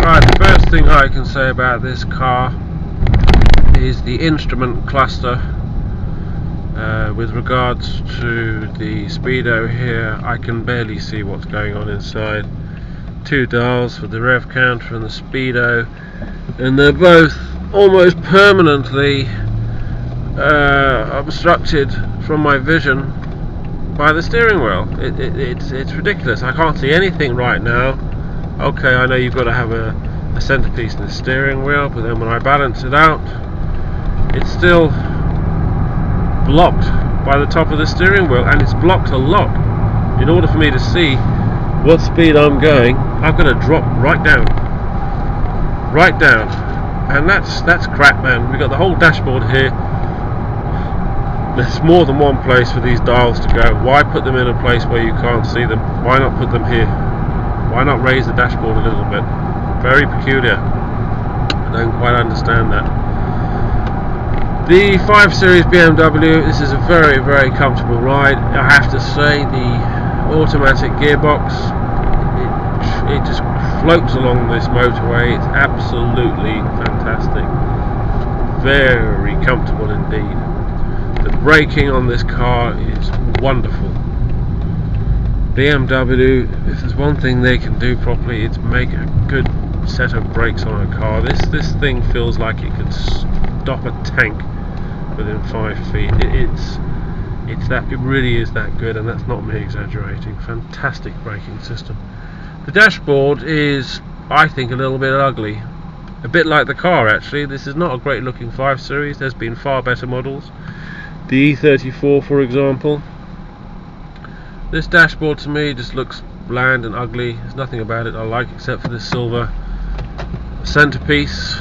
Right, the first thing I can say about this car is the instrument cluster. With regards to the speedo here, I can barely see what's going on inside. Two dials for the rev counter and the speedo, and they're both almost permanently obstructed from my vision by the steering wheel. It's ridiculous. I can't see anything right now. Okay, I know you've got to have a centerpiece in the steering wheel, but then when I balance it out, it's still blocked by the top of the steering wheel, and it's blocked a lot. In order for me to see what speed I'm going, I've got to drop right down, and that's crap, man. We've got the whole dashboard here. There's more than one place for these dials to go. Why put them in a place where you can't see them? Why not put them here? Why not raise the dashboard a little bit? Very peculiar. I don't quite understand that. The 5 Series BMW, this is a very, very comfortable ride. I have to say, the automatic gearbox, it just floats along this motorway. It's absolutely fantastic. Very comfortable indeed. The braking on this car is wonderful. BMW, if there's one thing they can do properly, it's make a good set of brakes on a car. This thing feels like it could stop a tank within 5 feet. It really is that good, and that's not me exaggerating. Fantastic braking system. The dashboard is, I think, a little bit ugly. A bit like the car, actually. This is not a great looking 5 Series. There's been far better models. The E34, for example. This dashboard to me just looks bland and ugly. There's nothing about it I like except for this silver centerpiece.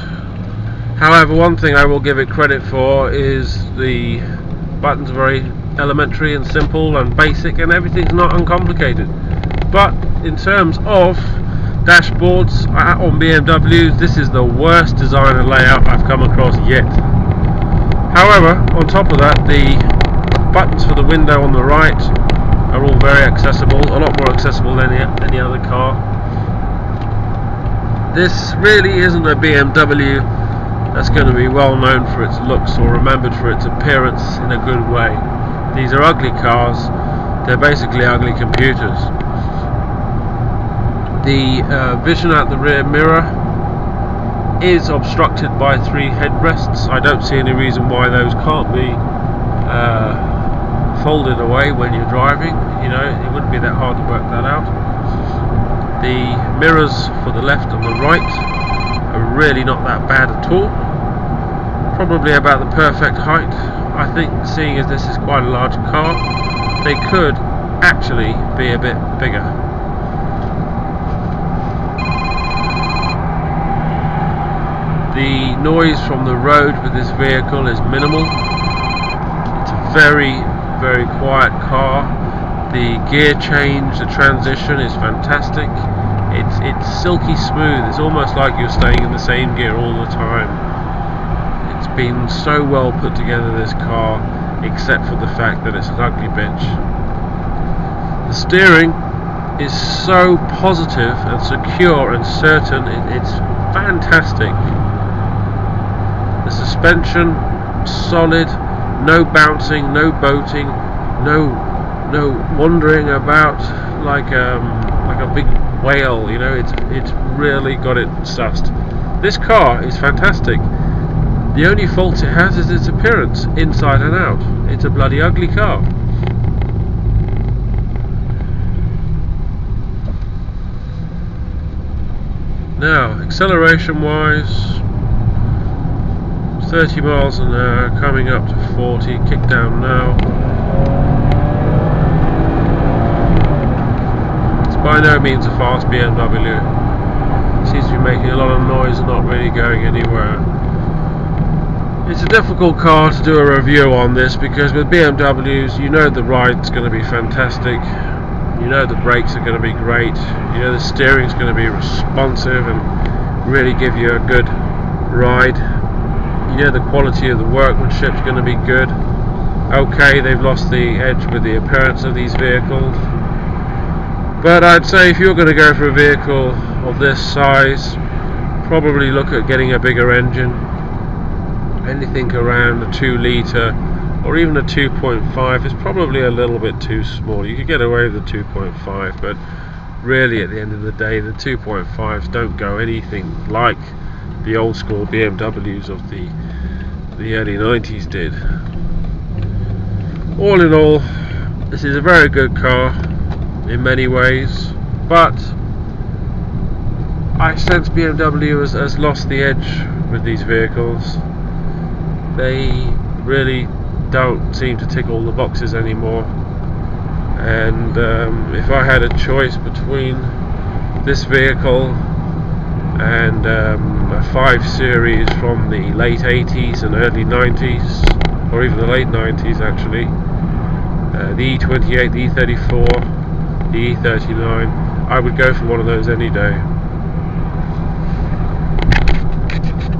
However, one thing I will give it credit for is the buttons are very elementary and simple and basic, and everything's not uncomplicated. But in terms of dashboards on BMWs, this is the worst design and layout I've come across yet. However, on top of that, the buttons for the window on the right are all very accessible, a lot more accessible than any other car. This really isn't a BMW that's going to be well known for its looks or remembered for its appearance in a good way. These are ugly cars. They're basically ugly computers. The vision out the rear mirror is obstructed by 3 headrests. I don't see any reason why those can't be folded away when you're driving. You know, it wouldn't be that hard to work that out. The mirrors for the left and the right are really not that bad at all. Probably about the perfect height. I think, seeing as this is quite a large car, they could actually be a bit bigger. The noise from the road with this vehicle is minimal. It's a very, very quiet car. The gear change, the transition is fantastic. It's silky smooth. It's almost like you're staying in the same gear all the time. It's been so well put together, this car, except for the fact that it's an ugly bitch. The steering is so positive and secure and certain. It's fantastic. The suspension, solid, no bouncing, no boating, no wandering about like a big whale. You know, it's really got it sussed. This car is fantastic. The only fault it has is its appearance, inside and out. It's a bloody ugly car. Now, acceleration wise, 30 miles an hour, coming up to 40, kick down now. It's by no means a fast BMW. It seems to be making a lot of noise and not really going anywhere. It's a difficult car to do a review on this, because with BMWs, you know the ride's going to be fantastic. You know the brakes are going to be great. You know the steering's going to be responsive and really give you a good ride. You know the quality of the workmanship's going to be good. Okay, they've lost the edge with the appearance of these vehicles, but I'd say if you're going to go for a vehicle of this size, probably look at getting a bigger engine. Anything around a 2 litre or even a 2.5 is probably a little bit too small. You could get away with the 2.5, but really at the end of the day the 2.5s don't go anything like the old school BMWs of the early 90s did. All in all, this is a very good car in many ways, but I sense BMW has lost the edge with these vehicles. They really don't seem to tick all the boxes anymore, and if I had a choice between this vehicle and a 5 Series from the late 80s and early 90s, or even the late 90s actually, the E28, the E34, the E39, I would go for one of those any day.